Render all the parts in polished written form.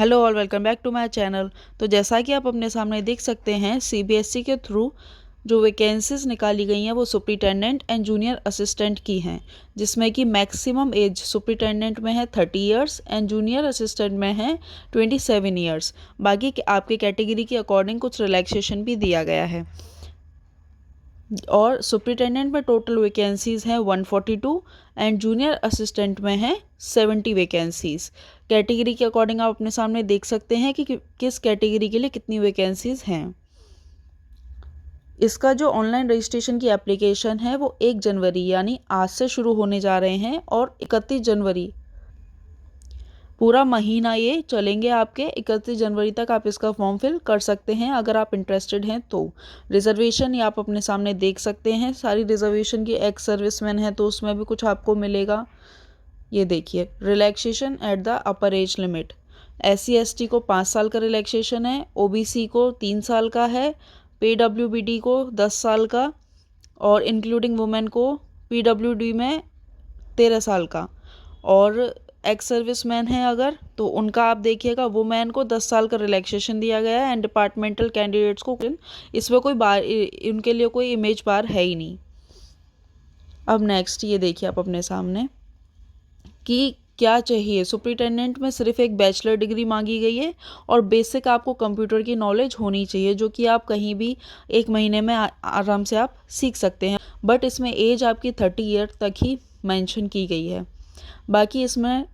Hello all, welcome back to my channel. तो जैसा कि आप अपने सामने देख सकते हैं, सीबीएसई के थ्रू जो वैकेंसीज निकाली गई हैं वो सुपरिटेंडेंट एंड जूनियर असिस्टेंट की हैं, जिसमें कि मैक्सिमम एज सुपरिटेंडेंट में है 30 इयर्स एंड जूनियर असिस्टेंट में है 27 इयर्स। बाकी आपके कैटेगरी के अकॉर्डिंग कुछ रिलैक्सेशन भी दिया गया है। और सुपरिटेंडेंट में टोटल वैकेंसीज़ हैं 142 एंड जूनियर असिस्टेंट में है 70 वैकेंसीज़। कैटेगरी के अकॉर्डिंग आप अपने सामने देख सकते हैं कि किस कैटेगरी के लिए कितनी वैकेंसीज़ हैं। इसका जो ऑनलाइन रजिस्ट्रेशन की एप्लीकेशन है वो 1 जनवरी यानी आज से शुरू होने जा रहे हैं और 31 जनवरी पूरा महीना ये चलेंगे आपके। 31 जनवरी तक आप इसका फॉर्म फिल कर सकते हैं अगर आप इंटरेस्टेड हैं तो। रिजर्वेशन ये आप अपने सामने देख सकते हैं, सारी रिजर्वेशन की एक्स सर्विसमैन है तो उसमें भी कुछ आपको मिलेगा। ये देखिए, relaxation at the upper age limit. SC ST को 5 साल का रिलैक्सेशन है, OBC को 3 साल का है, PWBD को 10 साल का और इंक्लूडिंग वुमेन को PWD में 13 साल का। और एक्स सर्विसमैन है अगर तो उनका आप देखिएगा, वुमेन को 10 साल का रिलैक्सेशन दिया गया है एंड डिपार्टमेंटल कैंडिडेट्स को इसमें कोई बार उनके लिए कोई इमेज बार है ही नहीं। अब नेक्स्ट ये देखिए आप अपने सामने कि क्या चाहिए। सुपरिटेंडेंट में सिर्फ एक बैचलर डिग्री मांगी गई है और बेसिक आपको कंप्यूटर की नॉलेज होनी चाहिए, जो कि आप कहीं भी 1 महीने में आराम से आप सीख सकते हैं। बट इसमें एज आपकी 30 ईयर तक ही मेंशन की गई है। बाकी इसमें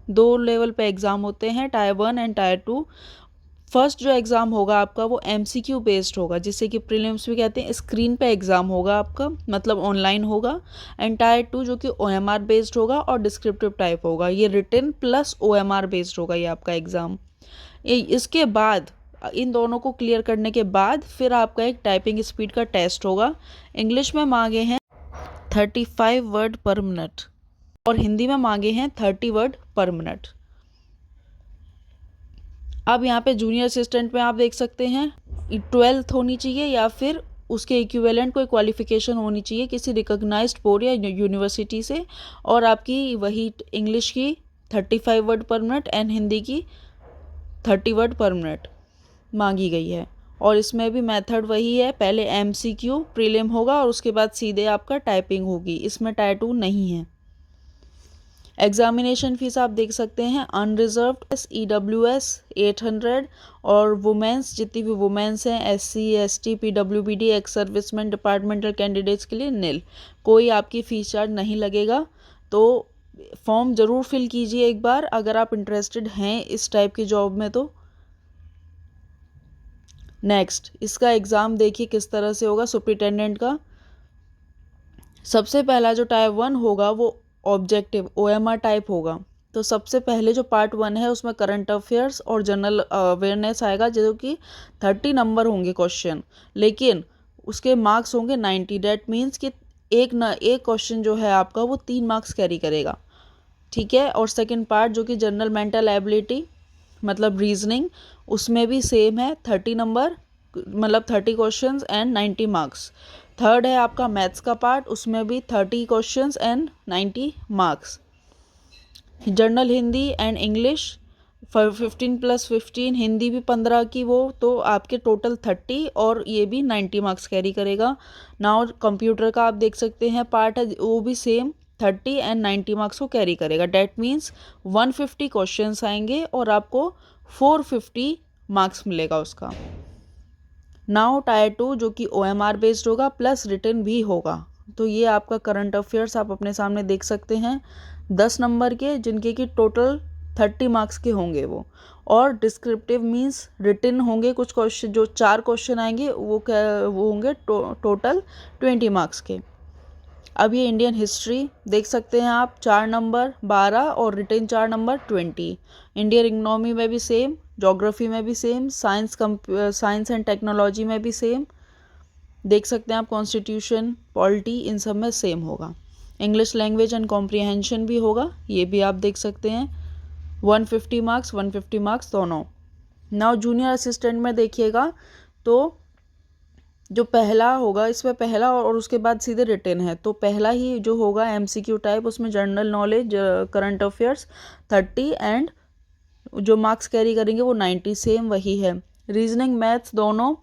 2 लेवल पे एग्ज़ाम होते हैं, टायर 1 एंड टायर 2। फर्स्ट जो एग्ज़ाम होगा आपका वो MCQ बेस्ड होगा, जिसे कि प्रीलिम्स भी कहते हैं। स्क्रीन पे एग्ज़ाम होगा आपका, मतलब ऑनलाइन होगा। एंड टायर 2 जो कि OMR बेस्ड होगा और डिस्क्रिप्टिव टाइप होगा। ये रिटन प्लस OMR बेस्ड होगा ये आपका एग्ज़ाम। इसके बाद इन दोनों को क्लियर करने के बाद फिर आपका एक टाइपिंग स्पीड का टेस्ट होगा। इंग्लिश में मांगे हैं 35 वर्ड पर मिनट और हिंदी में मांगे हैं 30 वर्ड पर मिनट। अब यहाँ पे जूनियर असिस्टेंट में आप देख सकते हैं 12th होनी चाहिए या फिर उसके इक्विवेलेंट कोई क्वालिफिकेशन होनी चाहिए किसी रिकॉग्नाइज्ड बोर्ड या यूनिवर्सिटी से। और आपकी वही इंग्लिश की 35 वर्ड पर मिनट एंड हिंदी की 30 वर्ड पर मिनट मांगी गई है। और इसमें भी मेथड वही है, पहले MCQ प्रीलिम होगा और उसके बाद सीधे आपका टाइपिंग होगी। इसमें टायर 2 नहीं है। एग्जामिनेशन फीस आप देख सकते हैं, अनरिजर्व्ड EWS 800 और वुमेंस जितनी भी वुमेंस हैं SC ST PWBD ex serviceman departmental candidates के लिए नील। कोई आपकी फ़ीस चार्ज नहीं लगेगा। तो फॉर्म ज़रूर फिल कीजिए एक बार अगर आप इंटरेस्टेड हैं इस टाइप की जॉब में। तो नेक्स्ट इसका एग्ज़ाम देखिए किस तरह से होगा। सुपरिटेंडेंट का सबसे पहला जो टायर 1 होगा वो ऑब्जेक्टिव OMR टाइप होगा। तो सबसे पहले जो पार्ट 1 है उसमें करंट अफेयर्स और जनरल अवेयरनेस आएगा, जो कि 30 नंबर होंगे क्वेश्चन, लेकिन उसके मार्क्स होंगे 90। डेट मीन्स कि एक क्वेश्चन जो है आपका वो 3 मार्क्स कैरी करेगा, ठीक है। और सेकंड पार्ट जो कि जनरल मेंटल एबिलिटी मतलब रीजनिंग, उसमें भी सेम है 30 नंबर, मतलब 30 क्वेश्चंस एंड 90 मार्क्स। थर्ड है आपका मैथ्स का पार्ट, उसमें भी 30 questions and 90 marks. General Hindi and English 15+15, Hindi भी 15 की, वो तो आपके टोटल 30 और ये भी 90 मार्क्स कैरी करेगा। नाउ कंप्यूटर का आप देख सकते हैं पार्ट है, वो भी सेम 30 एंड 90 मार्क्स को कैरी करेगा। डैट मीन्स 150 क्वेश्चंस आएंगे और आपको 450 मार्क्स मिलेगा उसका। नाउ टायर 2 जो कि OMR बेस्ड होगा प्लस रिटन भी होगा। तो ये आपका करंट अफेयर्स आप अपने सामने देख सकते हैं 10 नंबर के, जिनके कि टोटल 30 मार्क्स के होंगे वो। और डिस्क्रिप्टिव मीन्स रिटन होंगे कुछ क्वेश्चन, जो 4 क्वेश्चन आएंगे वो होंगे टोटल 20 मार्क्स के। अब ये इंडियन हिस्ट्री देख सकते हैं आप, 4 नंबर 12 और रिटन 4 नंबर 20। इंडियन इकोनॉमी में भी सेम, ज्योग्राफी में भी सेम, साइंस एंड टेक्नोलॉजी में भी सेम देख सकते हैं आप। कॉन्स्टिट्यूशन पॉलिटी इन सब में सेम होगा। इंग्लिश लैंग्वेज एंड कॉम्प्रिहेंशन भी होगा, ये भी आप देख सकते हैं। 150 मार्क्स दोनों। नाउ जूनियर असिस्टेंट में देखिएगा तो जो पहला होगा इसमें पहला और उसके बाद सीधे रिटन है। तो पहला ही जो होगा MCQ टाइप, उसमें general knowledge current affairs 30 and जो मार्क्स कैरी करेंगे वो 90 सेम वही है। रीजनिंग मैथ्स दोनों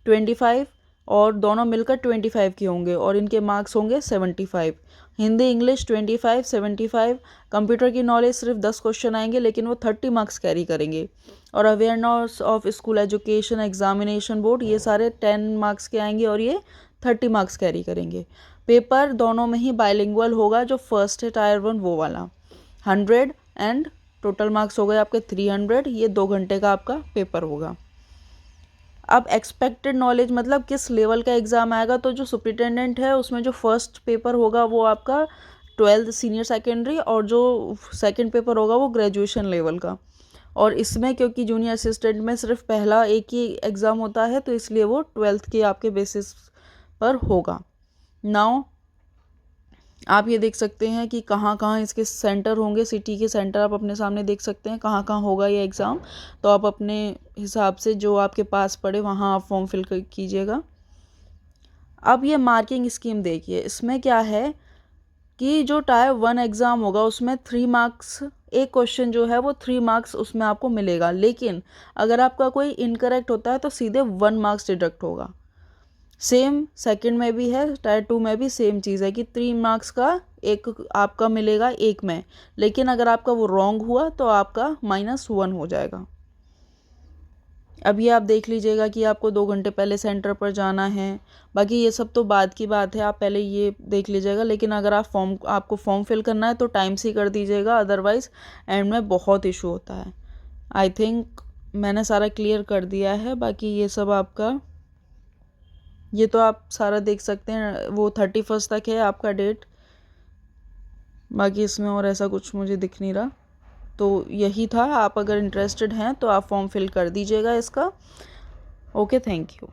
25 और दोनों मिलकर 25 के होंगे और इनके मार्क्स होंगे 75। हिंदी इंग्लिश 25 75। कंप्यूटर की नॉलेज सिर्फ 10 क्वेश्चन आएंगे लेकिन वो 30 मार्क्स कैरी करेंगे। और awareness of school education examination board ये सारे 10 मार्क्स के आएंगे और ये 30 मार्क्स कैरी करेंगे। पेपर दोनों में ही बाइलिंगुअल होगा, जो फर्स्ट है टायर 1 वो वाला 100 एंड टोटल मार्क्स हो गए आपके 300। ये 2 घंटे का आपका पेपर होगा। अब एक्सपेक्टेड नॉलेज मतलब किस लेवल का एग्ज़ाम आएगा, तो जो सुपरिटेंडेंट है उसमें जो फर्स्ट पेपर होगा वो आपका 12th सीनियर सेकेंडरी और जो सेकंड पेपर होगा वो ग्रेजुएशन लेवल का। और इसमें क्योंकि जूनियर असिस्टेंट में सिर्फ पहला एक ही एग्ज़ाम होता है तो इसलिए वो 12th के आपके बेसिस पर होगा। नाउ आप ये देख सकते हैं कि कहाँ कहाँ इसके सेंटर होंगे, सिटी के सेंटर आप अपने सामने देख सकते हैं कहाँ कहाँ होगा ये एग्ज़ाम। तो आप अपने हिसाब से जो आपके पास पड़े वहाँ आप फॉर्म फिल कीजिएगा। अब ये मार्किंग स्कीम देखिए, इसमें क्या है कि जो टायर 1 एग्ज़ाम होगा उसमें 3 मार्क्स, एक क्वेश्चन जो है वो 3 मार्क्स उसमें आपको मिलेगा, लेकिन अगर आपका कोई इनकरेक्ट होता है तो सीधे 1 मार्क्स डिडक्ट होगा। सेम सेकंड में भी है, टायर 2 में भी सेम चीज़ है कि 3 मार्क्स का एक आपका मिलेगा एक में, लेकिन अगर आपका वो रॉन्ग हुआ तो आपका -1 हो जाएगा। अब ये आप देख लीजिएगा कि आपको 2 घंटे पहले सेंटर पर जाना है, बाकी ये सब तो बाद की बात है, आप पहले ये देख लीजिएगा। लेकिन अगर आपको फॉर्म फिल करना है तो टाइम से कर दीजिएगा, अदरवाइज़ एंड में बहुत इशू होता है। आई थिंक मैंने सारा क्लियर कर दिया है। बाकी ये सब आपका, ये तो आप सारा देख सकते हैं, वो 31 तक है आपका डेट। बाकी इसमें और ऐसा कुछ मुझे दिख नहीं रहा, तो यही था। आप अगर इंटरेस्टेड हैं तो आप फॉर्म फिल कर दीजिएगा इसका। Okay, thank you.